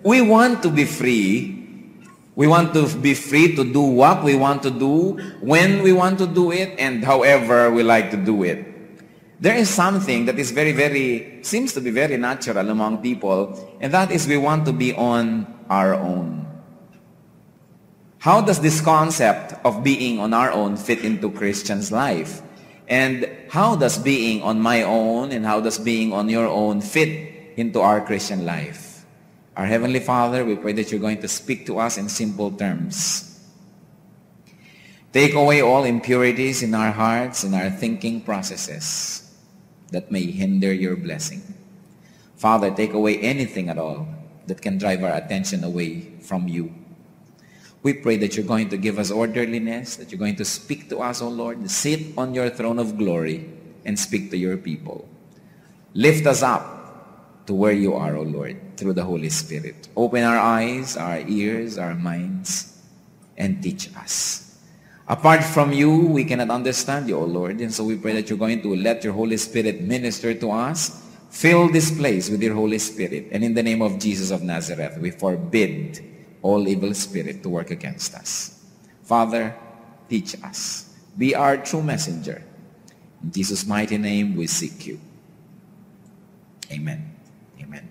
We want to be free. We want to be free to do what we want to do, when we want to do it, and however we like to do it. There is something that is seems to be very natural among people, and that is we want to be on our own. How does this concept of being on our own fit into Christian's life? And how does being on my own and how does being on your own fit into our Christian life? Our Heavenly Father, we pray that you're going to speak to us in simple terms. Take away all impurities in our hearts and our thinking processes that may hinder your blessing. Father, take away anything at all that can drive our attention away from you. We pray that you're going to give us orderliness, that you're going to speak to us, O Lord. Sit on your throne of glory and speak to your people. Lift us up to where you are, O Lord, through the Holy Spirit. Open our eyes, our ears, our minds, and teach us. Apart from you, we cannot understand you, O Lord. And so we pray that you're going to let your Holy Spirit minister to us. Fill this place with your Holy Spirit. And in the name of Jesus of Nazareth, we forbid all evil spirit to work against us. Father, teach us. Be our true messenger. In Jesus' mighty name, we seek you. Amen. Amen.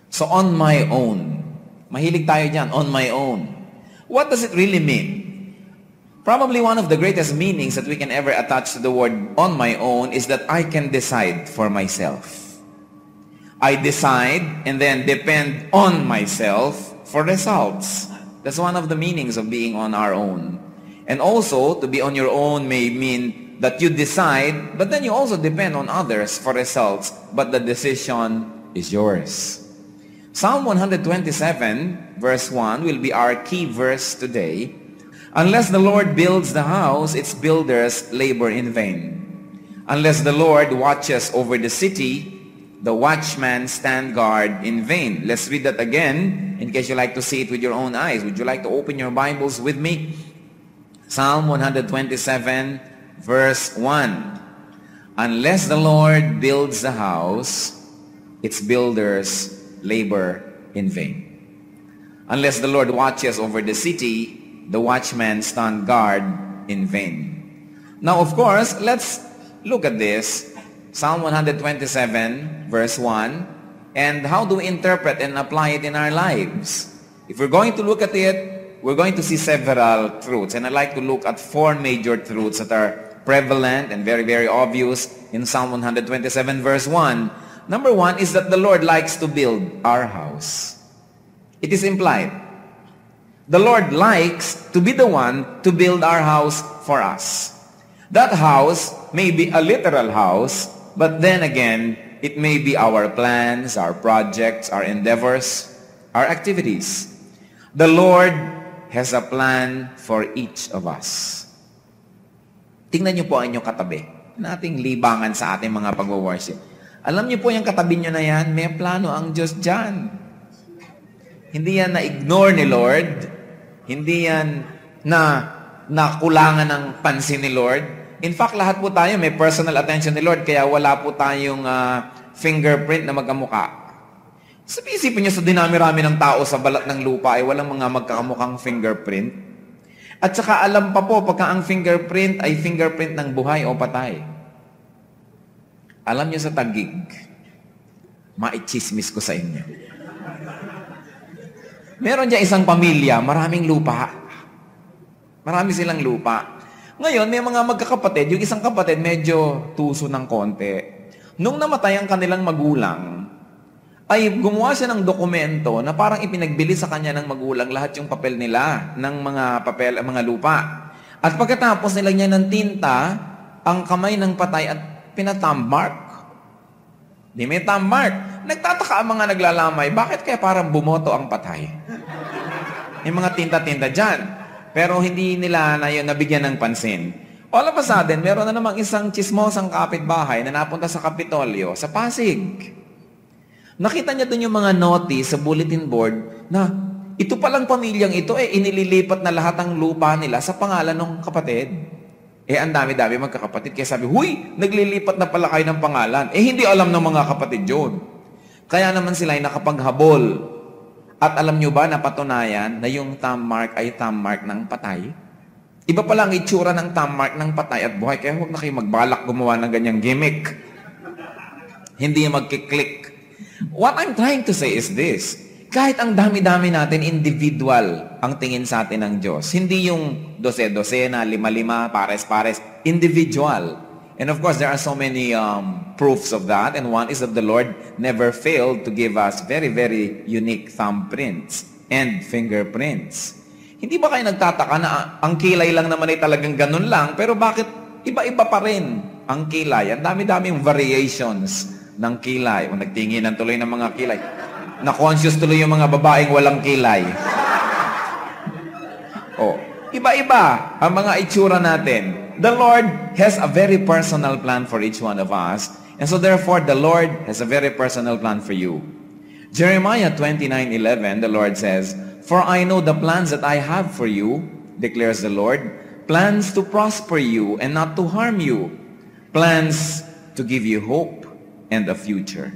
So on my own. Mahilig tayo dyan, on my own. What does it really mean? Probably one of the greatest meanings that we can ever attach to the word on my own is that I can decide for myself. I decide and then depend on myself for results. That's one of the meanings of being on our own. And also, to be on your own may mean that you decide, but then you also depend on others for results, but the decision is yours. Psalm 127, verse 1 will be our key verse today. Unless the Lord builds the house, its builders labor in vain. Unless the Lord watches over the city, the watchmen stand guard in vain. Let's read that again in case you like to see it with your own eyes. Would you like to open your Bibles with me? Psalm 127, verse 1. Unless the Lord builds the house, its builders labor in vain. Unless the Lord watches over the city, the watchmen stand guard in vain. Now, of course, let's look at this. Psalm 127, verse 1. And how do we interpret and apply it in our lives? If we're going to look at it, we're going to see several truths. And I'd like to look at 4 major truths that are prevalent and very, very obvious in Psalm 127, verse 1. Number 1 is that the Lord likes to build our house. It is implied. The Lord likes to be the one to build our house for us. That house may be a literal house, but then again, it may be our plans, our projects, our endeavors, our activities. The Lord has a plan for each of us. Tingnan niyo po ang inyong katabi. Nating libangan sa ating mga pag-worship. Alam niyo po yung katabi niyo na yan, may plano ang Diyos dyan. Hindi yan na-ignore ni Lord. Hindi yan na kulangan ng pansin ni Lord. In fact, lahat po tayo may personal attention ni Lord, kaya wala po tayong fingerprint na magkamukha. Isipin niyo sa dinami-rami ng tao sa balat ng lupa ay walang mga magkakamukhang fingerprint. At saka alam pa po, pagka ang fingerprint ay fingerprint ng buhay o patay. Alam niyo sa Taguig, maichismis ko sa inyo. Meron dyan isang pamilya, maraming lupa. Marami silang lupa. Ngayon, may mga magkakapatid, yung isang kapatid medyo tuso ng konti. Nung namatay ang kanilang magulang, ay gumawa siya ng dokumento na parang ipinagbili sa kanya ng magulang lahat yung papel nila, ng mga lupa. At pagkatapos nilagyan ng tinta, ang kamay ng patay at pinatammark. Di may tammark. Nagtataka ang mga naglalamay, bakit kaya parang bumoto ang patay? May mga tinta-tinta dyan. Pero hindi nila na yun nabigyan ng pansin. All of a sudden, meron na namang isang chismosang kapitbahay na napunta sa Kapitolyo, sa Pasig. Nakita niya dun yung mga notice sa bulletin board na ito palang pamilyang ito, inililipat na lahat ng lupa nila sa pangalan ng kapatid. Ang dami-dami magkakapatid. Kaya sabi, huy, naglilipat na pala kayo ng pangalan. Hindi alam ng mga kapatid yun. Kaya naman sila ay nakapaghabol. At alam nyo ba na patunayan na yung thumb mark ay thumb mark ng patay? Iba pala ang itsura ng thumb mark ng patay at buhay. Kaya huwag na kayo magbalak gumawa ng ganyang gimmick. Hindi magkiklik. What I'm trying to say is this. Kahit ang dami-dami natin, individual ang tingin sa atin ng Diyos. Hindi yung dose-dosena, lima-lima, pares-pares. Individual. And of course, there are so many proofs of that. And one is that the Lord never failed to give us very, very unique thumbprints and fingerprints. Hindi ba kayo nagtataka na ang kilay lang naman ay talagang ganun lang, pero bakit iba-iba pa rin ang kilay? Ang dami-daming variations ng kilay. O nagtinginan tuloy ng mga kilay. Na-conscious tuloy yung mga babaeng walang kilay. O, iba-iba ang mga itsura natin. The Lord has a very personal plan for each one of us. And so therefore, the Lord has a very personal plan for you. Jeremiah 29:11, the Lord says, "For I know the plans that I have for you, declares the Lord, plans to prosper you and not to harm you, plans to give you hope and a future."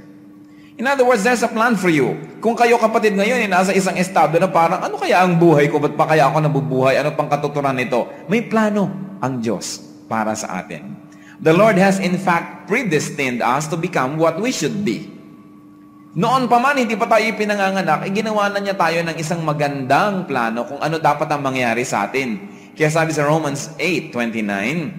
In other words, there's a plan for you. Kung kayo kapatid ngayon, nasa isang estado na parang, ano kaya ang buhay ko? Ba't pa kaya ako nabubuhay? Ano pang katuturan nito? May plano ang Diyos para sa atin. The Lord has in fact predestined us to become what we should be. Noon pa man, hindi pa tayo pinanganganak, ginawa na niya tayo ng isang magandang plano kung ano dapat ang mangyari sa atin. Kaya sabi sa Romans 8:29,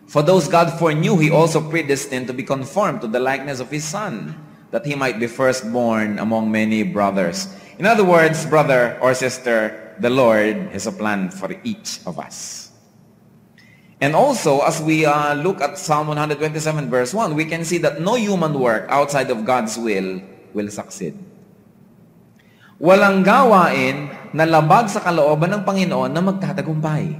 "For those God foreknew, He also predestined to be conformed to the likeness of His Son, that He might be firstborn among many brothers." In other words, brother or sister, the Lord has a plan for each of us. And also, as we look at Psalm 127 verse 1, we can see that no human work outside of God's will succeed. Walang gawain na labag sa kalooban ng Panginoon na magtatagumpay.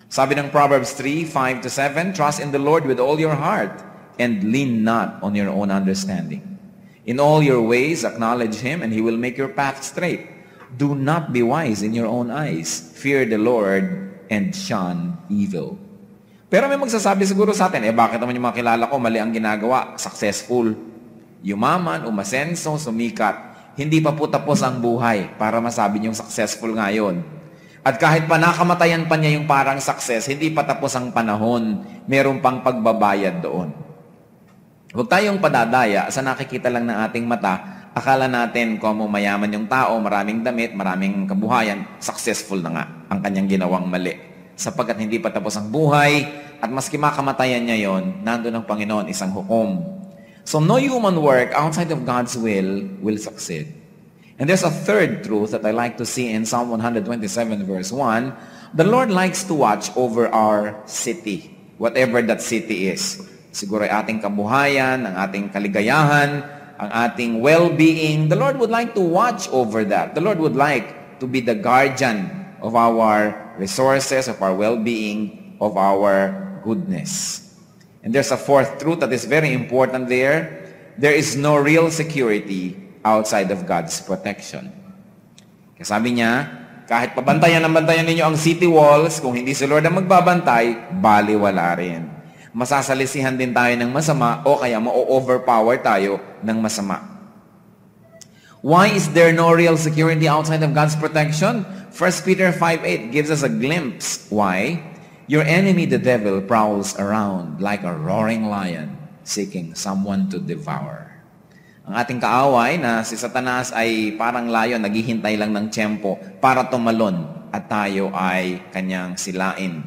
Sabi ng Proverbs 3:5-7, "Trust in the Lord with all your heart and lean not on your own understanding. In all your ways acknowledge Him and He will make your path straight. Do not be wise in your own eyes. Fear the Lord and shun evil." Pero may magsasabi siguro sa atin, bakit naman yung mga kilala ko, mali ang ginagawa, successful, yumaman, umasenso, sumikat. Hindi pa po tapos ang buhay para masabi niyong successful ngayon. At kahit pa nakamatayan pa niya yung parang success, hindi pa tapos ang panahon, meron pang pagbabayad doon. Huwag tayong padadaya sa nakikita lang ng ating mata. Akala natin kung mayaman yung tao, maraming damit, maraming kabuhayan, successful na nga ang kanyang ginawang mali. Sapagkat hindi pa tapos ang buhay, at maski makamatayan niya yon, nandun ang Panginoon, isang hukom. So no human work outside of God's will succeed. And there's a third truth that I like to see in Psalm 127 verse 1. The Lord likes to watch over our city, whatever that city is. Siguro ay ating kabuhayan, ang ating kaligayahan, ang ating well-being. The Lord would like to watch over that. The Lord would like to be the guardian of our resources, of our well-being, of our goodness. And there's a fourth truth that is very important there. There is no real security outside of God's protection. Kaya sabi niya, kahit pabantayan ninyo ang city walls, kung hindi si Lord ang magbabantay, baliwala rin. Masasalisihan din tayo ng masama o kaya ma-overpower tayo ng masama. Why is there no real security outside of God's protection? 1 Peter 5:8 gives us a glimpse why. Your enemy, the devil, prowls around like a roaring lion seeking someone to devour. Ang ating kaaway na si Satanas ay parang layon, naghihintay lang ng tiyempo para tumalon at tayo ay kanyang silain.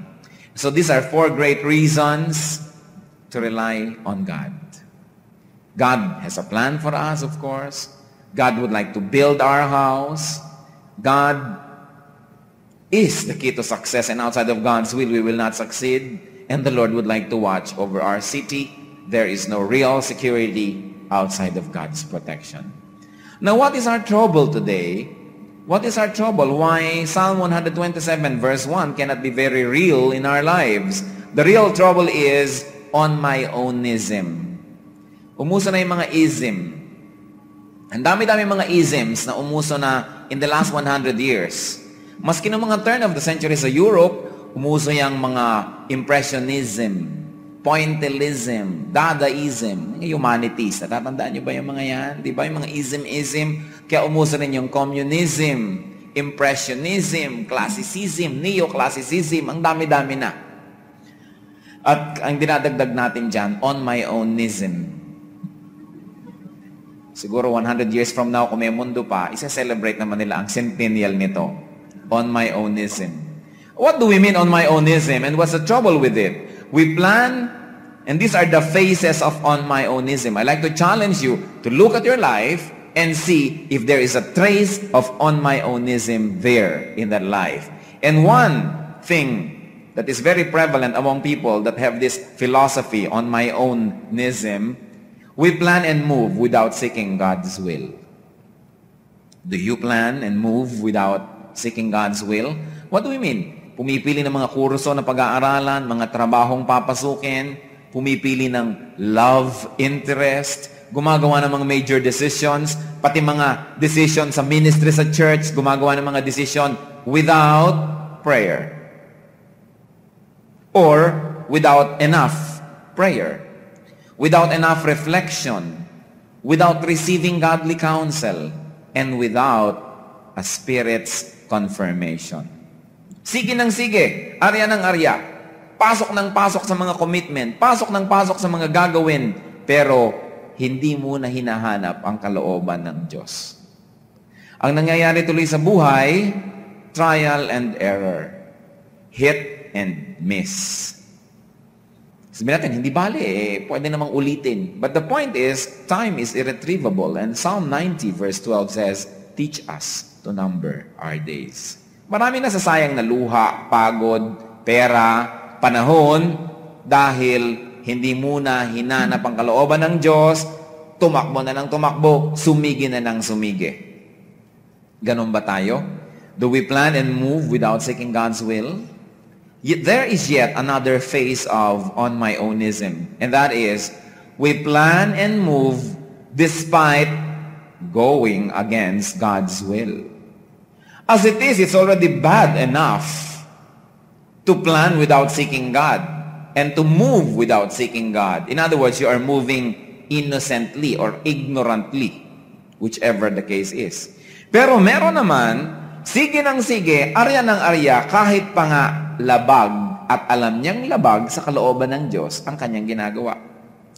So these are 4 great reasons to rely on God. God has a plan for us, of course. God would like to build our house. God is the key to success, and outside of God's will, we will not succeed. And the Lord would like to watch over our city. There is no real security outside of God's protection. Now, what is our trouble today? What is our trouble? Why Psalm 127 verse 1 cannot be very real in our lives? The real trouble is on my ownism. Umuso na yung mga ism. Ang dami-dami mga isms na umuso na in the last 100 years. Maski noong mga turn of the century sa Europe, umuso yung mga impressionism, pointillism, Dadaism, humanities. Natatandaan niyo ba yung mga yan? Di ba yung mga ism? Kaya umuso rin yung communism, impressionism, classicism, neoclassicism, ang dami-dami na. At ang dinadagdag natin dyan, on my ownism. Siguro 100 years from now, kung may mundo pa, isa-celebrate naman nila ang centennial nito. On my ownism. What do we mean on my ownism? And what's the trouble with it? We plan, and these are the phases of on my ownism. I like to challenge you to look at your life and see if there is a trace of on my ownism there in that life. And one thing that is very prevalent among people that have this philosophy on my ownism, we plan and move without seeking God's will. Do you plan and move without seeking God's will? What do we mean? Pumipili ng mga kurso na pag-aaralan, mga trabahong papasukin, pumipili ng love interest, gumagawa ng mga major decisions, pati mga decision sa ministry sa church, gumagawa ng mga decision without prayer. Or without enough prayer. Without enough reflection, without receiving godly counsel, and without a Spirit's confirmation. Sige ng sige, arya ng arya, pasok ng pasok sa mga commitment, pasok ng pasok sa mga gagawin, pero hindi muna hinahanap ang kalooban ng Diyos. Ang nangyayari tuloy sa buhay, trial and error, hit and miss. Sabihin natin, hindi bali pwede namang ulitin. But the point is, time is irretrievable. And Psalm 90 verse 12 says, teach us to number our days. Marami na sasayang na luha, pagod, pera, panahon, dahil hindi muna hinanap ang kalooban ng Diyos, tumakbo na ng tumakbo, sumigi na ng sumigi. Ganon ba tayo? Do we plan and move without seeking God's will? Yet there is yet another phase of on my ownism, and that is, we plan and move despite going against God's will. As it is, it's already bad enough to plan without seeking God and to move without seeking God. In other words, you are moving innocently or ignorantly, whichever the case is. Pero meron naman, sige ng sige, arya ng arya, kahit pa nga labag at alam niyang labag sa kalooban ng Diyos ang kanyang ginagawa.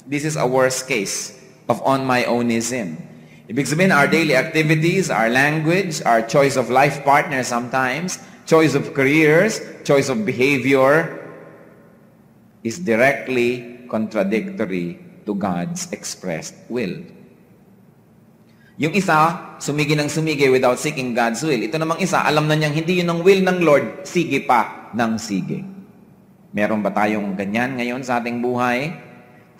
This is a worst case of on my ownism. Ibig sabihin, our daily activities, our language, our choice of life partner sometimes, choice of careers, choice of behavior is directly contradictory to God's expressed will. Yung isa, sumigi ng sumigi without seeking God's will. Ito namang isa, alam na niyang hindi yun ang will ng Lord, sige pa ng sige. Meron ba tayong ganyan ngayon sa ating buhay?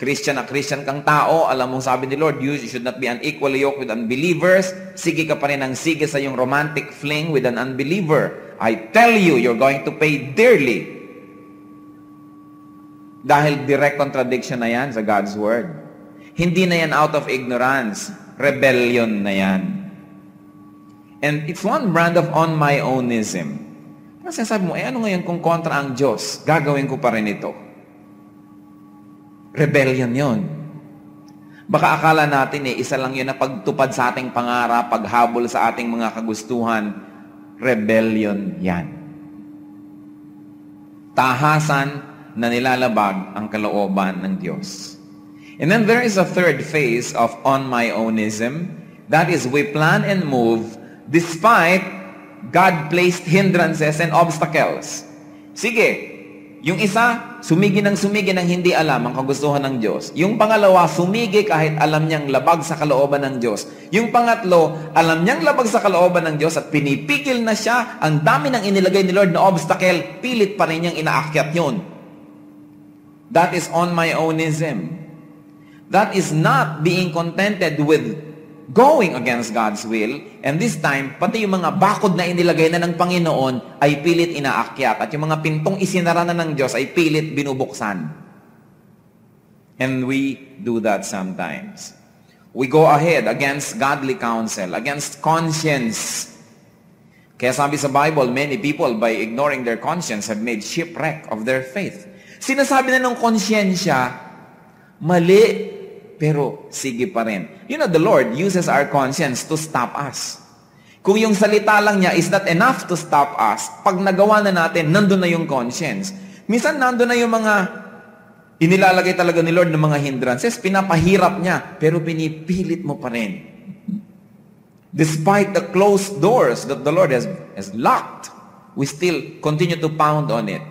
Christian na Christian kang tao, alam mo sabi ni Lord, you should not be unequally yoked with unbelievers. Sige ka pa rin ng sige sa yung romantic fling with an unbeliever. I tell you, you're going to pay dearly. Dahil direct contradiction na yan sa God's Word. Hindi na yan out of ignorance. Rebellion na yan. And it's one brand of on my ownism. Kasi sabi mo, ano ngayon kung kontra ang Diyos? Gagawin ko pa rin ito. Rebellion yon. Baka akala natin isa lang yun na pagtupad sa ating pangarap, paghabol sa ating mga kagustuhan. Rebellion yan. Tahasan na nilalabag ang kalooban ng Diyos. And then there is a third phase of on my ownism. That is, we plan and move despite God placed hindrances and obstacles. Sige, yung isa, sumigi ng hindi alam ang kagustuhan ng Diyos. Yung pangalawa, sumigi kahit alam niyang labag sa kalooban ng Diyos. Yung pangatlo, alam niyang labag sa kalooban ng Diyos at pinipigil na siya. Ang dami ng inilagay ni Lord na obstacle, pilit pa rin niyang inaakyat yun. That is on my ownism. That is not being contented with going against God's will. And this time, pati yung mga bakod na inilagay na ng Panginoon ay pilit inaakyat. At yung mga pintong isinara na ng Diyos ay pilit binubuksan. And we do that sometimes. We go ahead against godly counsel, against conscience. Kaya sabi sa Bible, many people by ignoring their conscience have made shipwreck of their faith. Sinasabi na ng konsyensya, mali, pero sige pa rin. You know, the Lord uses our conscience to stop us. Kung yung salita lang niya is not enough to stop us, pag nagawa na natin, nandun na yung conscience. Minsan nandun na yung mga inilalagay talaga ni Lord ng mga hindrances, pinapahirap niya, pero pinipilit mo pa rin. Despite the closed doors that the Lord has locked, we still continue to pound on it.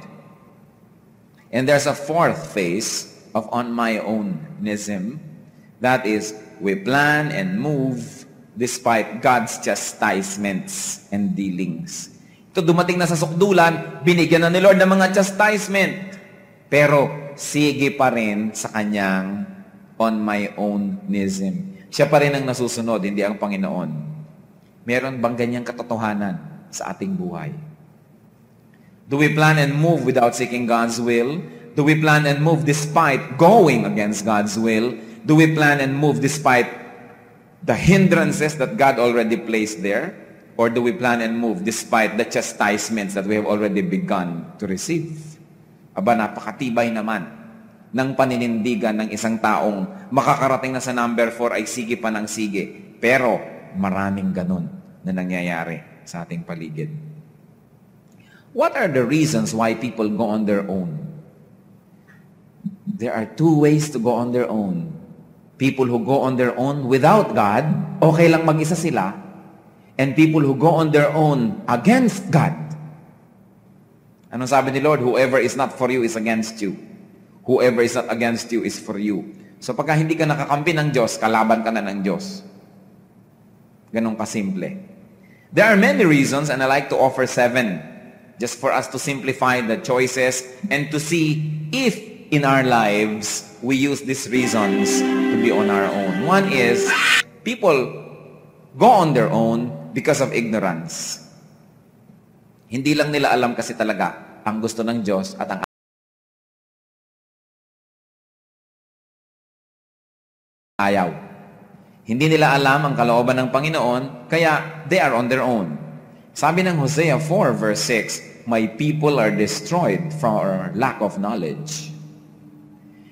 And there's a fourth phase of on my ownism. That is, we plan and move despite God's chastisements and dealings. Ito, dumating na sa sukdulan, binigyan na ni Lord ng mga chastisement. Pero, sige pa rin sa kanyang on my ownism. Siya pa rin ang nasusunod, hindi ang Panginoon. Meron bang ganyang katotohanan sa ating buhay? Do we plan and move without seeking God's will? Do we plan and move despite going against God's will? Do we plan and move despite the hindrances that God already placed there? Or do we plan and move despite the chastisements that we have already begun to receive? Aba, napakatibay naman ng paninindigan ng isang taong makakarating na sa number 4 ay sige pa ng sige. Pero maraming ganun na nangyayari sa ating paligid. What are the reasons why people go on their own? There are two ways to go on their own. People who go on their own without God, okay lang mag-isa sila. And people who go on their own against God. Anong sabi ni Lord? Whoever is not for you is against you. Whoever is not against you is for you. So pagka hindi ka nakakampi ng Diyos, kalaban ka na ng Diyos. Ganun kasimple. There are many reasons and I like to offer 7 just for us to simplify the choices and to see if in our lives we use these reasons to be on our own. One is, people go on their own because of ignorance. Hindi lang nila alam kasi talaga ang gusto ng Diyos at ang ayaw. Hindi nila alam ang kalooban ng Panginoon, kaya they are on their own. Sabi ng Hosea 4 verse 6, my people are destroyed for lack of knowledge.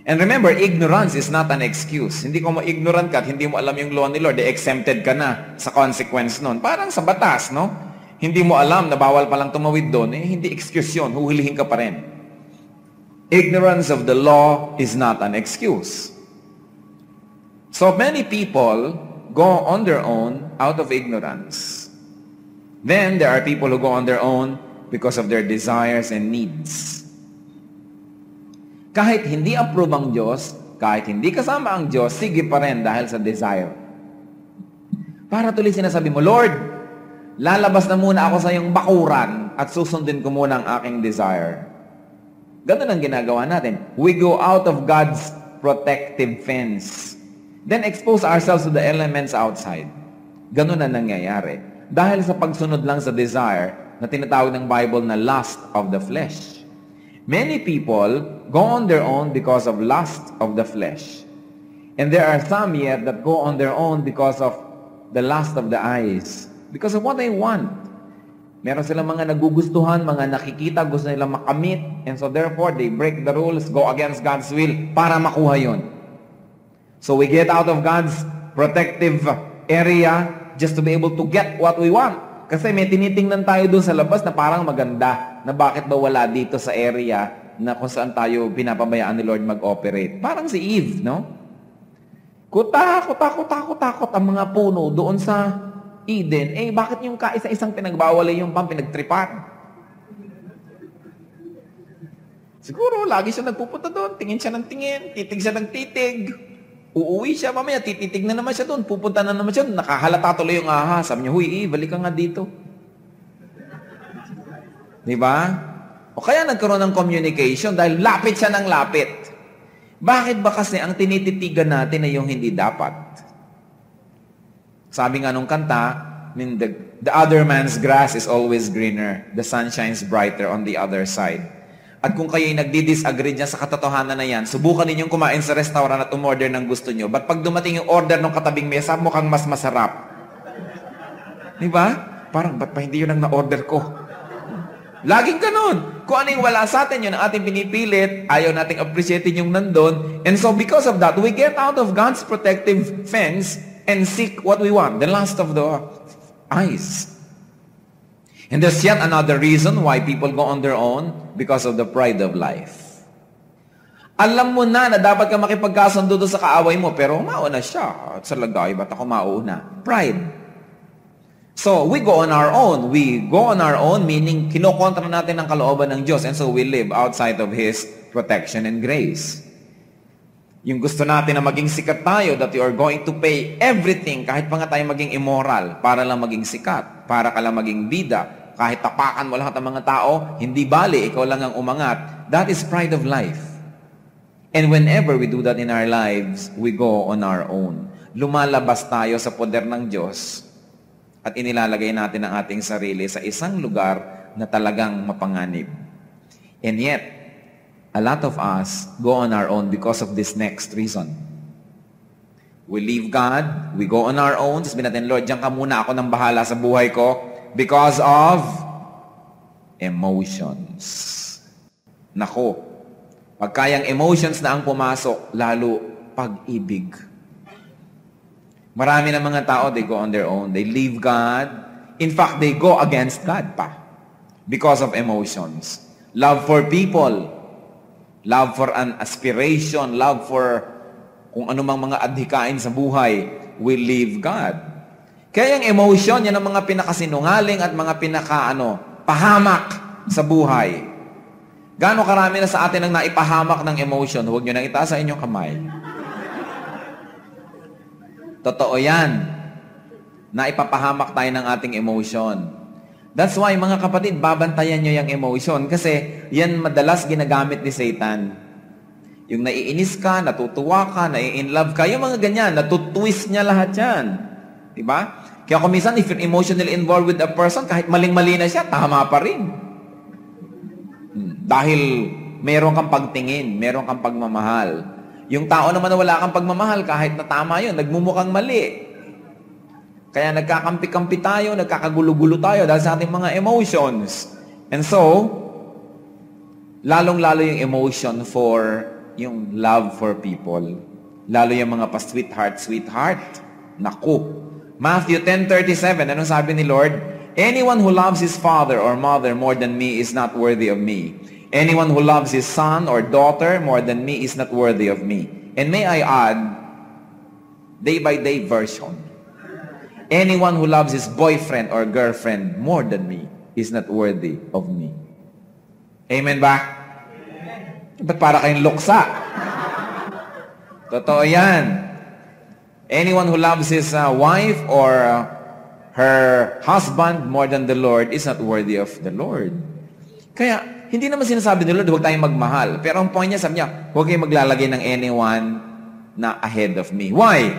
And remember, ignorance is not an excuse. Hindi ko ignorant ka at hindi mo alam yung law ni Lord, exempted ka na sa consequence nun. Parang sa batas, no? Hindi mo alam na bawal palang tumawid doon, hindi excuse yun, huhulihin ka pa rin. Ignorance of the law is not an excuse. So many people go on their own out of ignorance. Then there are people who go on their own because of their desires and needs. Kahit hindi approve ang Diyos, kahit hindi kasama ang Diyos, sige pa rin dahil sa desire. Para tuloy sinasabi mo, Lord, lalabas na muna ako sa iyong bakuran at susundin ko muna ang aking desire. Ganun ang ginagawa natin. We go out of God's protective fence. Then expose ourselves to the elements outside. Ganun ang nangyayari. Dahil sa pagsunod lang sa desire na tinatawag ng Bible na lust of the flesh. Many people go on their own because of lust of the flesh. And there are some yet that go on their own because of the lust of the eyes. Because of what they want. Meron silang mga nagugustuhan, mga nakikita, gusto nilang makamit. And so therefore, they break the rules, go against God's will para makuha yun. So we get out of God's protective area just to be able to get what we want. Kasi may tinitingnan tayo doon sa labas na parang maganda, na bakit ba wala dito sa area na kung saan tayo pinapabayaan ni Lord mag-operate. Parang si Eve, no? Kutakot ang mga puno doon sa Eden. Eh, bakit yung kaisa-isang pinagbawal yung pinagtripan? Siguro, lagi siya nagpupunta doon. Tingin siya ng tingin, titig siya ng titig. Uuwi siya, mamaya tititig na naman siya doon, pupunta na naman siya doon, nakahalata tuloy yung ahas. Sabi niya, huy, balik ka nga dito. Diba? O kaya nagkaroon ng communication dahil lapit siya ng lapit. Bakit ba kasi ang tinititigan natin ay yung hindi dapat? Sabi nga nung kanta, the other man's grass is always greener. The sun shines brighter on the other side. At kung kayo'y nagdi-disagree dyan sa katotohanan na yan, subukan ninyong kumain sa restaurant at umorder ng gusto nyo. Ba't pag dumating yung order ng katabing mesa, mukhang mas masarap? Diba? Parang, ba't pa hindi yun ang na-order ko? Laging ganun. Kung ano yung wala sa atin, yun ang ating pinipilit, ayaw nating appreciatein yung nandun. And so because of that, we get out of God's protective fence and seek what we want, the lust of the eyes. And there's yet another reason why people go on their own, because of the pride of life. Alam mo na dapat ka makipagkasundo doon sa kaaway mo, pero mauna siya. At sa lagay, ba't ako mauna? Pride. So, we go on our own. We go on our own, meaning kinokontra natin ang kalooban ng Diyos. And so, we live outside of His protection and grace. Yung gusto natin na maging sikat tayo, that you are going to pay everything, kahit pa nga tayo maging immoral, para lang maging sikat, para ka lang maging bida, kahit tapakan mo lahat ng mga tao, hindi bali, ikaw lang ang umangat. That is pride of life. And whenever we do that in our lives, we go on our own. Lumalabas tayo sa poder ng Diyos, at inilalagay natin ang ating sarili sa isang lugar na talagang mapanganib. And yet, a lot of us go on our own because of this next reason. We leave God, we go on our own, sabihin natin, Lord, diyan ka muna, ako nang bahala sa buhay ko, because of emotions. Nako, pagkayang emotions na ang pumasok, lalo pag-ibig. Marami ng mga tao, they go on their own. They leave God. In fact, they go against God pa because of emotions. Love for people. Love for an aspiration. Love for kung anumang mga adhikain sa buhay. We leave God. Kaya yung emotion, yan ang mga pinakasinungaling at mga pahamak sa buhay. Gaano karami na sa atin ang naipahamak ng emotion? Huwag nyo nang itaas sa inyong kamay. Totoo yan. Naipapahamak tayo ng ating emotion. That's why, mga kapatid, babantayan nyo yung emotion kasi yan madalas ginagamit ni Satan. Yung naiinis ka, natutuwa ka, nai-inlove ka, yung mga ganyan, natutwist niya lahat yan. Diba? Kaya kung minsan, if you're emotionally involved with a person, kahit maling-mali na siya, tama pa rin. Dahil meron kang pagtingin, meron kang pagmamahal. Yung tao naman na wala kang pagmamahal, kahit na tama yun, nagmumukhang mali. Kaya nagkakampi-kampi tayo, nagkakagulo-gulo tayo dahil sa ating mga emotions. And so, lalong-lalo yung emotion for yung love for people. Lalo yung mga pa-sweetheart. Naku. Matthew 10:37, anong sabi ni Lord? Anyone who loves his father or mother more than me is not worthy of me. Anyone who loves his son or daughter more than me is not worthy of me. And may I add, day-by-day version. Anyone who loves his boyfriend or girlfriend more than me is not worthy of me. Amen ba? Ba't para kayong luksa? Totoo yan. Anyone who loves his wife or her husband more than the Lord is not worthy of the Lord. Kaya, hindi naman sinasabi ni Lord, huwag tayong magmahal. Pero ang point niya, sabi niya, huwag kayong maglalagay ng anyone na ahead of me. Why?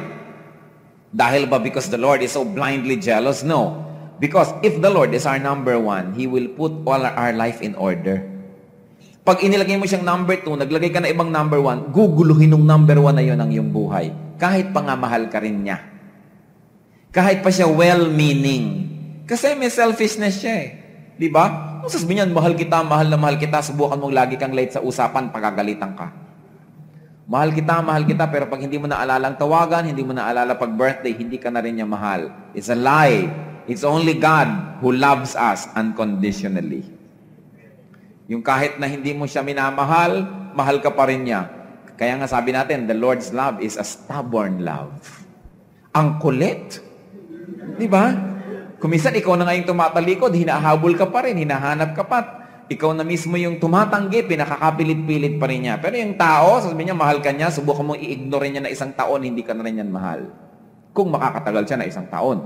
Dahil ba because the Lord is so blindly jealous? No. Because if the Lord is our number one, He will put all our life in order. Pag inilagay mo siyang number 2, naglagay ka na ibang number 1, guguluhin ng number 1 na yun ang iyong buhay. Kahit pa nga mahal ka rin niya. Kahit pa siya well-meaning. Kasi may selfishness siya eh. Di ba? Kung sasabihin niyan, mahal kita, subukan mong lagi kang late sa usapan, pagagalitan ka. Mahal kita, pero pag hindi mo naalala ang tawagan, hindi mo naalala pag birthday, hindi ka na rin niya mahal. It's a lie. It's only God who loves us unconditionally. Yung kahit na hindi mo siya minamahal, mahal ka pa rin niya. Kaya nga sabi natin, the Lord's love is a stubborn love. Ang kulit. Di ba? Kung minsan ikaw na ngayong tumatalikod, hinahabol ka pa rin, hinahanap ka pa. Ikaw na mismo yung tumatanggi, pinakakapilit-pilit pa rin niya. Pero yung tao, sabi niya, mahal ka niya, subukan mong i-ignore niya na isang taon, hindi ka na rin yan mahal. Kung makakatagal siya na isang taon.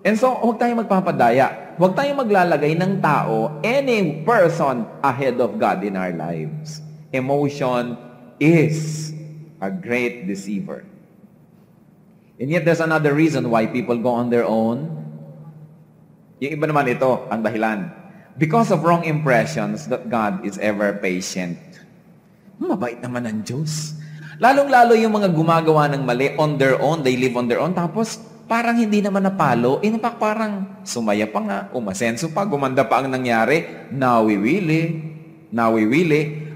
And so, huwag tayong magpapadaya. Huwag tayong maglalagay ng tao, any person ahead of God in our lives. Emotion is a great deceiver. And yet, there's another reason why people go on their own. Yung iba naman ito, ang dahilan. Because of wrong impressions that God is ever patient. Mabait naman ang Diyos. Lalong-lalo yung mga gumagawa ng mali on their own, they live on their own, tapos parang hindi naman napalo. In fact, parang sumaya pa nga, umasenso pa, gumanda pa ang nangyari, nawiwili.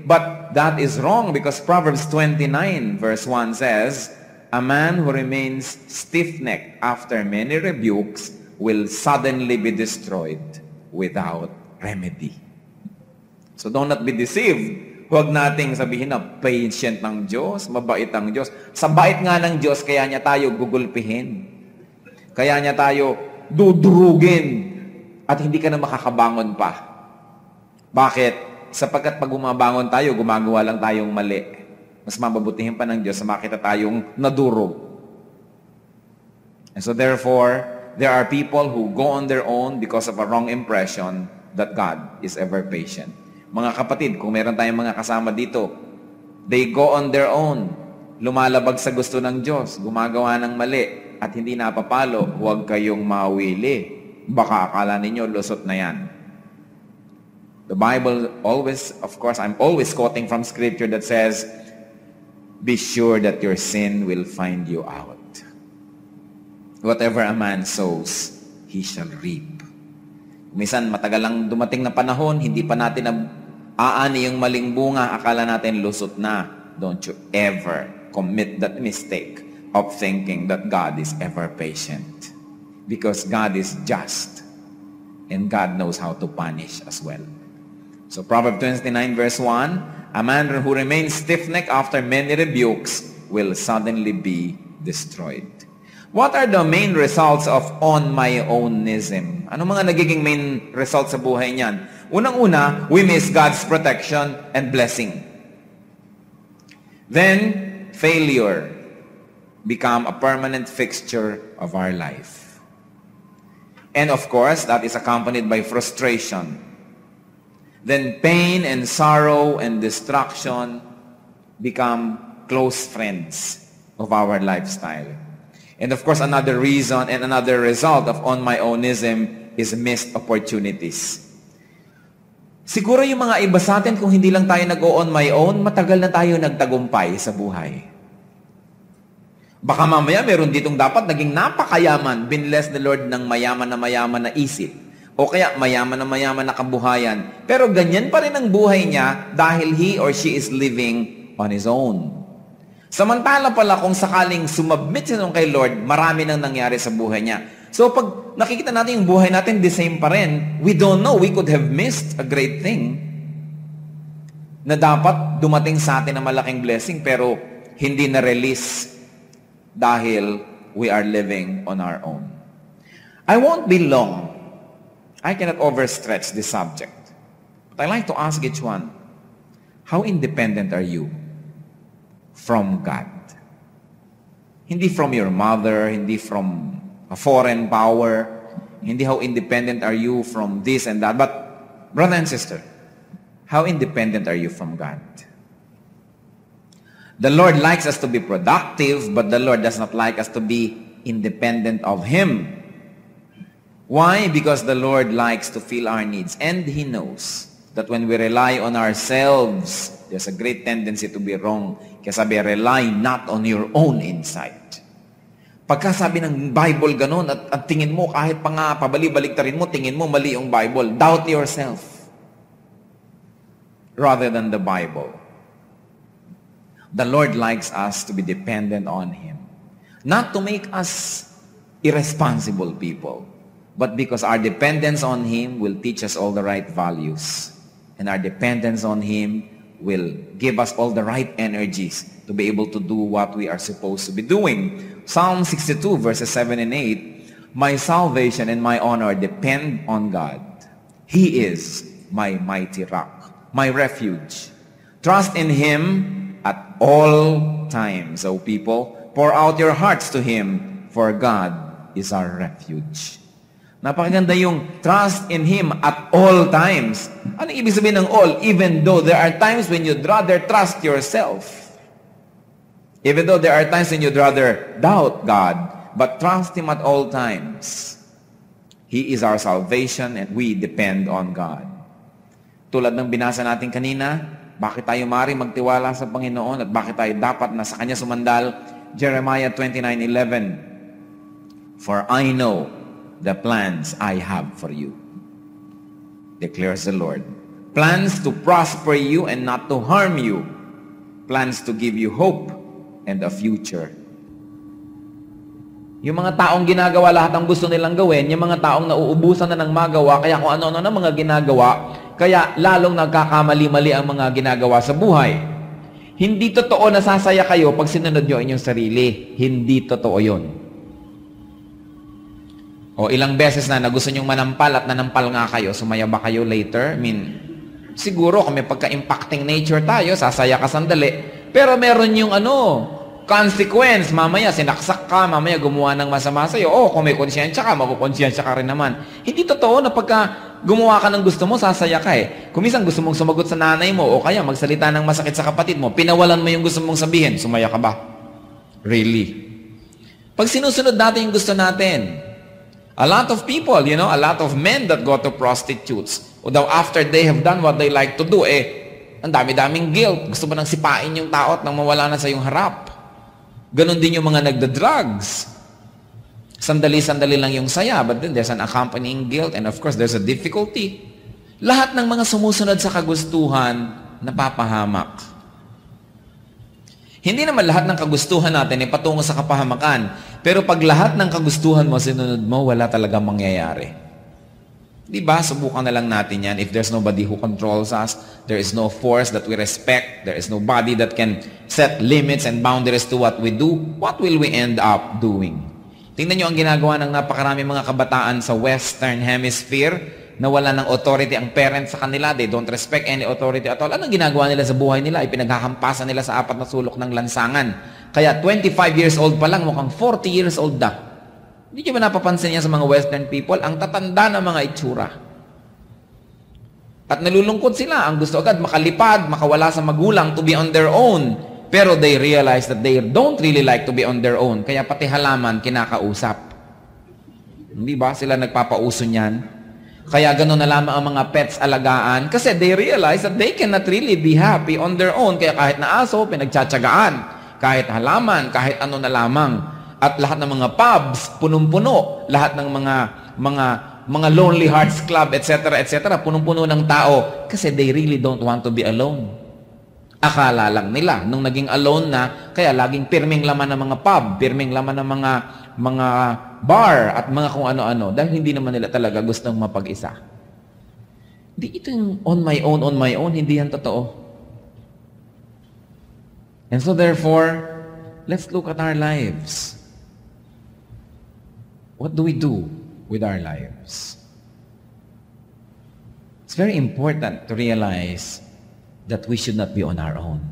But that is wrong because Proverbs 29 verse 1 says, a man who remains stiff-necked after many rebukes will suddenly be destroyed without remedy. So do not be deceived. Huwag nating sabihin na patient ng Diyos, mabait ang Diyos. Sa bait nga ng Diyos, kaya niya tayo gugulpihin. Kaya niya tayo dudurugin at hindi ka na makakabangon pa. Bakit? Sapagkat pag bumabangon tayo, gumagawa lang tayong mali. Mas mababutihin pa ng Diyos na makita tayong nadurog. And so therefore, there are people who go on their own because of a wrong impression that God is ever patient. Mga kapatid, kung meron tayong mga kasama dito, they go on their own, lumalabag sa gusto ng Diyos, gumagawa ng mali, at hindi napapalo, huwag kayong mawili. Baka akala ninyo, lusot na yan. The Bible always, of course, I'm always quoting from Scripture that says, be sure that your sin will find you out. Whatever a man sows, he shall reap. Minsan, matagal lang dumating na panahon, hindi pa natin aani yung maling bunga, akala natin lusot na. Don't you ever commit that mistake of thinking that God is ever patient. Because God is just, and God knows how to punish as well. So Proverbs 29 verse 1, a man who remains stiff-necked after many rebukes will suddenly be destroyed. What are the main results of on my ownism? Ano mga nagiging main results sa buhay niyan? Unang-una, we miss God's protection and blessing. Then, failure become a permanent fixture of our life. And of course, that is accompanied by frustration. Then pain and sorrow and destruction become close friends of our lifestyle. And of course, another reason and another result of on my ownism is missed opportunities. Siguro yung mga iba sa atin, kung hindi lang tayo nag-on my own, matagal na tayo nagtagumpay sa buhay. Baka mamaya meron ditong dapat naging napakayaman, binless the Lord ng mayaman na isip. O kaya mayaman na kabuhayan. Pero ganyan pa rin ang buhay niya dahil he or she is living on his own. Samantala pala kung sakaling sumabmit siya kay Lord, marami nang nangyari sa buhay niya. So pag nakikita natin yung buhay natin, the same pa rin. We don't know, we could have missed a great thing na dapat dumating sa atin na malaking blessing pero hindi na-release dahil we are living on our own. I won't be long. I cannot overstretch this subject. But I like to ask each one, how independent are you from God? Hindi from your mother, hindi from a foreign power, hindi how independent are you from this and that. But, brother and sister, how independent are you from God? The Lord likes us to be productive, but the Lord does not like us to be independent of Him. Why? Because the Lord likes to fill our needs. And He knows that when we rely on ourselves, there's a great tendency to be wrong. Kaya sabi, rely not on your own insight. Pagka sabi ng Bible ganun, at tingin mo, kahit pa nga pabalik-baliktarin mo, tingin mo mali yung Bible, doubt yourself rather than the Bible. The Lord likes us to be dependent on Him. Not to make us irresponsible people, but because our dependence on Him will teach us all the right values. And our dependence on Him will give us all the right energies to be able to do what we are supposed to be doing. Psalm 62 verses 7 and 8, my salvation and my honor depend on God. He is my mighty rock, my refuge. Trust in Him at all times, O people. Pour out your hearts to Him, for God is our refuge. Napakaganda yung trust in Him at all times. Ano ibig sabihin ng all? Even though there are times when you'd rather trust yourself. Even though there are times when you'd rather doubt God, but trust Him at all times. He is our salvation and we depend on God. Tulad ng binasa natin kanina, bakit tayo maaaring magtiwala sa Panginoon at bakit tayo dapat na sa Kanya sumandal? Jeremiah 29:11. For I know the plans I have for you, declares the Lord. Plans to prosper you and not to harm you. Plans to give you hope and a future. Yung mga taong ginagawa lahat ang gusto nilang gawin, yung mga taong nauubusan na ng magawa, kaya kung ano-ano na mga ginagawa, kaya lalong nagkakamali-mali ang mga ginagawa sa buhay. Hindi totoo na sasaya kayo pag sinunod nyo inyong sarili. Hindi totoo yun. O ilang beses na gusto nyong manampal at nanampal nga kayo, sumaya ba kayo later? I mean, siguro kung may pagka-impacting nature tayo, sasaya ka sandali. Pero meron yung consequence, mamaya sinaksak ka, mamaya gumawa ng masama sa'yo. Kung may konsyensya ka, magkukonsensya ka rin naman. Hindi totoo na pagka gumawa ka ng gusto mo, sasaya ka eh. Kung minsan gusto mong sumagot sa nanay mo o kaya magsalita ng masakit sa kapatid mo, pinawalan mo yung gusto mong sabihin, sumaya ka ba? Really? Pag sinusunod natin yung gusto natin, a lot of people, a lot of men that go to prostitutes, although after they have done what they like to do, ang dami-daming guilt. Gusto mo nang sipain yung tao at nang mawala na sa iyong harap. Ganon din yung mga nagda-drugs. Sandali-sandali lang yung saya, but then there's an accompanying guilt and of course there's a difficulty. Lahat ng mga sumusunod sa kagustuhan, napapahamak. Hindi naman lahat ng kagustuhan natin ay patungo sa kapahamakan. Pero pag lahat ng kagustuhan mo, sinunod mo, wala talagang mangyayari. Diba? Subukan na lang natin yan. If there's nobody who controls us, there is no force that we respect, there is nobody that can set limits and boundaries to what we do, what will we end up doing? Tingnan nyo ang ginagawa ng napakarami mga kabataan sa Western Hemisphere na wala ng authority ang parents sa kanila. They don't respect any authority at all. Anong ginagawa nila sa buhay nila? Ipinagkakampasan nila sa 4 na sulok ng lansangan. Kaya 25 years old pa lang, mukhang 40 years old na. Hindi nyo ba napapansin niya sa mga Western people? Ang tatanda ng mga itsura. At nalulungkot sila. Ang gusto agad makalipad, makawala sa magulang to be on their own. Pero they realize that they don't really like to be on their own. Kaya pati halaman, kinakausap. Hindi ba? Sila nagpapauso niyan. Kaya gano'n na lamang ang mga pets alagaan. Kasi they realize that they cannot really be happy on their own. Kaya kahit na aso, pinagtsatsagaan. Kahit halaman, kahit ano na lamang. At lahat ng mga pubs, punong-puno. Lahat ng mga Lonely Hearts Club, etc., punong-puno ng tao. Kasi they really don't want to be alone. Akala lang nila, nung naging alone na, kaya laging pirming laman ng mga pub, pirming laman ng mga bar, at mga kung ano-ano. Dahil hindi naman nila talaga gustong mapag-isa. Ito yung on my own, hindi yan totoo. And so therefore, let's look at our lives. What do we do with our lives? It's very important to realize that we should not be on our own.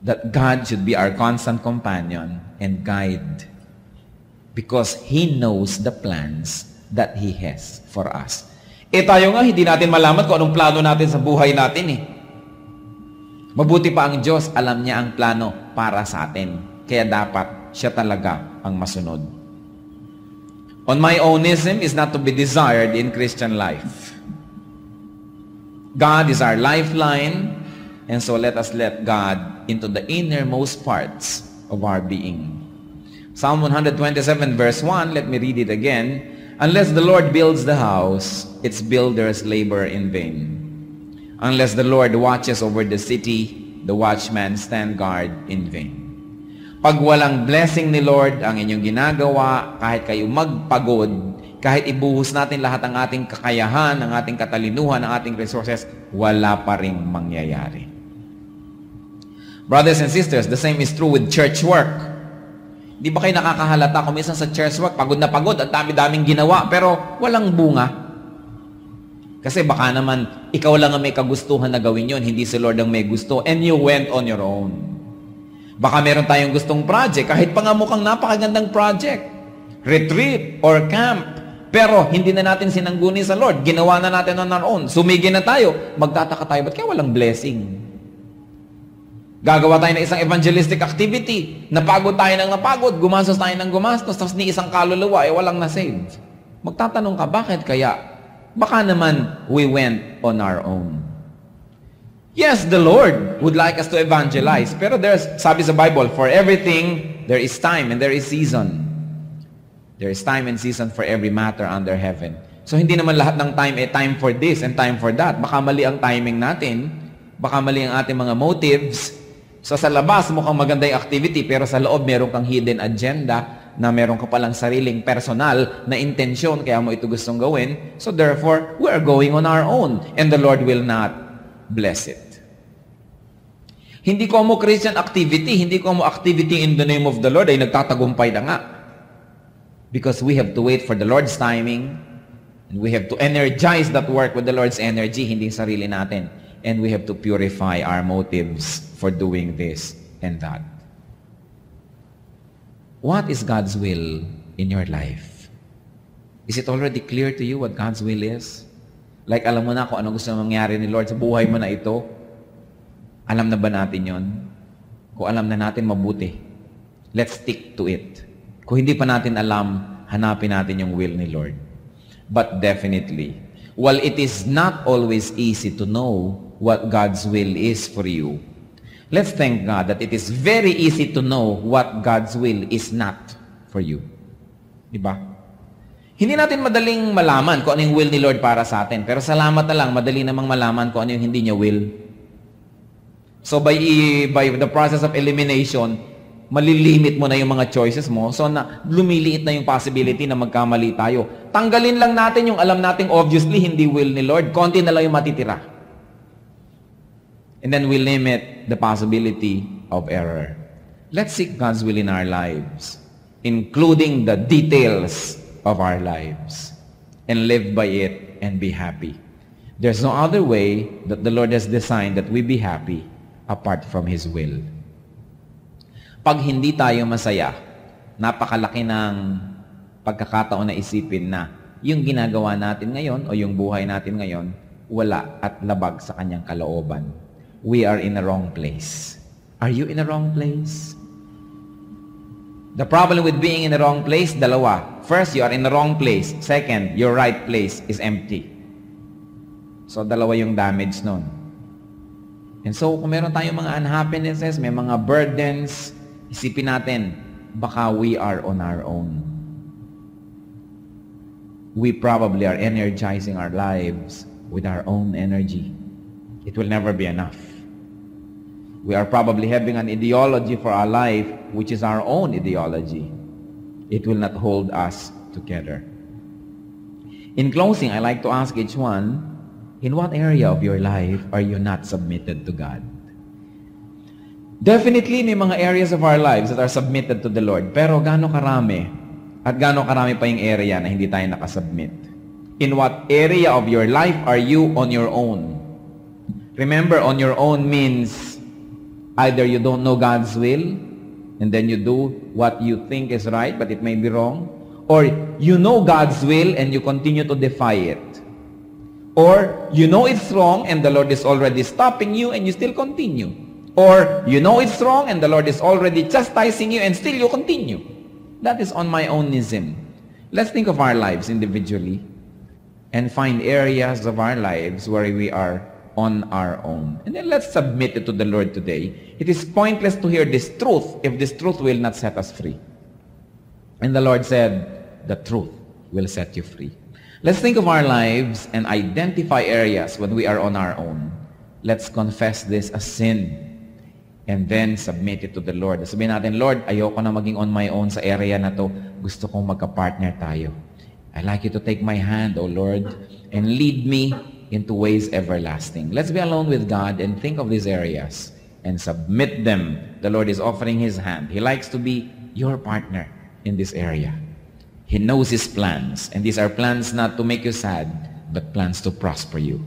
That God should be our constant companion and guide. Because He knows the plans that He has for us. Tayo nga, hindi natin malaman kung anong plano natin sa buhay natin Mabuti pa ang Diyos, alam niya ang plano para sa atin. Kaya dapat siya talaga ang masunod. On my ownism is not to be desired in Christian life. God is our lifeline, and so let us let God into the innermost parts of our being. Psalm 127 verse 1, let me read it again. Unless the Lord builds the house, its builders labor in vain. Unless the Lord watches over the city, the watchmen stand guard in vain. Pag walang blessing ni Lord ang inyong ginagawa, kahit kayo magpagod, kahit ibuhos natin lahat ng ating kakayahan, ng ating katalinuhan, ng ating resources, wala pa ring mangyayari. Brothers and sisters, the same is true with church work. Di ba kayo nakakahalata kung minsan sa church work, pagod na pagod, at dami-daming ginawa, pero walang bunga? Kasi baka naman, ikaw lang ang may kagustuhan na gawin yun, hindi si Lord ang may gusto, and you went on your own. Baka meron tayong gustong project, kahit pa nga mukhang napakagandang project, retreat or camp, pero hindi na natin sinangguni sa Lord, ginawa na natin on our own, sumigi na tayo, magtataka tayo, ba't kaya walang blessing? Gagawa tayo ng isang evangelistic activity, napagod tayo ng napagod, gumastos tayo ng gumastos, tapos ni isang kaluluwa, walang na-save. Magtatanong ka, bakit kaya? Baka naman, we went on our own. Yes, the Lord would like us to evangelize. Pero sabi sa Bible, for everything, there is time and there is season. There is time and season for every matter under heaven. So hindi naman lahat ng time time for this and time for that. Baka mali ang timing natin. Baka mali ang ating mga motives. So sa labas mukhang maganda yung activity pero sa loob meron kang hidden agenda na meron ka palang sariling personal na intensyon kaya mo ito gustong gawin. So therefore, we are going on our own and the Lord will not bless it. Hindi ko mo Christian activity, hindi ko mo activity in the name of the Lord ay nagtatagumpay na nga. Because we have to wait for the Lord's timing and we have to energize that work with the Lord's energy, hindi sarili natin. And we have to purify our motives for doing this and that. What is God's will in your life? Is it already clear to you what God's will is? Like alam mo na kung ano gusto mangyari ni Lord sa buhay mo na ito? Alam na ba natin yon? Kung alam na natin, mabuti. Let's stick to it. Kung hindi pa natin alam, hanapin natin yung will ni Lord. But definitely, while it is not always easy to know what God's will is for you, let's thank God that it is very easy to know what God's will is not for you. Diba? Hindi natin madaling malaman kung ano yung will ni Lord para sa atin. Pero salamat na lang, madali namang malaman kung ano yung hindi niya will. So by the process of elimination, malilimit mo na yung mga choices mo. So na lumiliit na yung possibility na magkamali tayo. Tanggalin lang natin yung alam nating obviously hindi will ni Lord. Konti na lang yung matitira. And then we limit the possibility of error. Let's seek God's will in our lives, including the details of our lives, and live by it and be happy. There's no other way that the Lord has designed that we be happy apart from His will. Pag hindi tayo masaya, napakalaki ng pagkakataon na isipin na yung ginagawa natin ngayon o yung buhay natin ngayon, wala at labag sa kanyang kalooban. We are in the wrong place. Are you in the wrong place? The problem with being in the wrong place, dalawa. First, you are in the wrong place. Second, your right place is empty. So, dalawa yung damage nun. And so, kung meron tayong mga unhappinesses, may mga burdens, isipin natin, baka we are on our own. We probably are energizing our lives with our own energy. It will never be enough. We are probably having an ideology for our life, which is our own ideology. It will not hold us together. In closing, I like to ask each one, in what area of your life are you not submitted to God? Definitely, may mga areas of our lives that are submitted to the Lord. Pero gaano karami at gaano karami pa yung area na hindi tayo nakasubmit? In what area of your life are you on your own? Remember, on your own means either you don't know God's will and then you do what you think is right but it may be wrong, or you know God's will and you continue to defy it, or you know it's wrong and the Lord is already stopping you and you still continue, or you know it's wrong and the Lord is already chastising you and still you continue. That is on my ownism. Let's think of our lives individually and find areas of our lives where we are on our own. And then let's submit it to the Lord today. It is pointless to hear this truth if this truth will not set us free. And the Lord said, the truth will set you free. Let's think of our lives and identify areas when we are on our own. Let's confess this as sin and then submit it to the Lord. Sabihin natin, Lord, ayoko na maging on my own sa area na to. Gusto kong magka-partner tayo. I'd like you to take my hand, O Lord, and lead me into ways everlasting. Let's be alone with God and think of these areas and submit them. The Lord is offering His hand. He likes to be your partner in this area. He knows His plans, and these are plans not to make you sad, but plans to prosper you.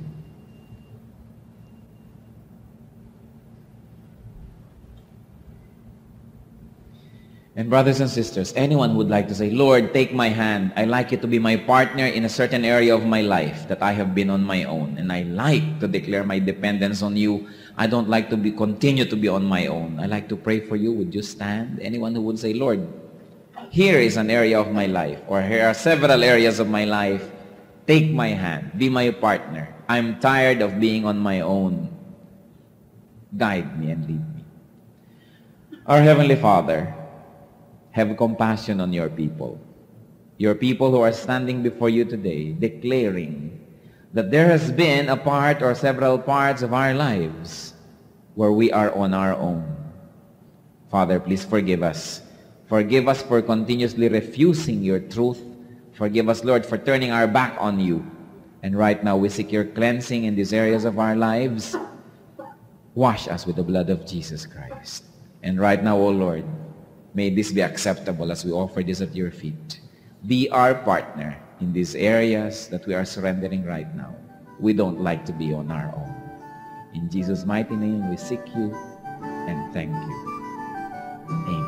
And brothers and sisters, anyone who would like to say, Lord, take my hand. I like you to be my partner in a certain area of my life that I have been on my own. And I like to declare my dependence on you. I don't like to continue to be on my own. I like to pray for you. Would you stand? Anyone who would say, Lord, here is an area of my life, or here are several areas of my life. Take my hand. Be my partner. I'm tired of being on my own. Guide me and lead me. Our Heavenly Father, have compassion on your people. Your people who are standing before you today, declaring that there has been a part or several parts of our lives where we are on our own. Father, please forgive us. Forgive us for continuously refusing your truth. Forgive us, Lord, for turning our back on you. And right now, we seek your cleansing in these areas of our lives. Wash us with the blood of Jesus Christ. And right now, O Lord, may this be acceptable as we offer this at your feet. Be our partner in these areas that we are surrendering right now. We don't like to be on our own. In Jesus' mighty name, we seek you and thank you. Amen.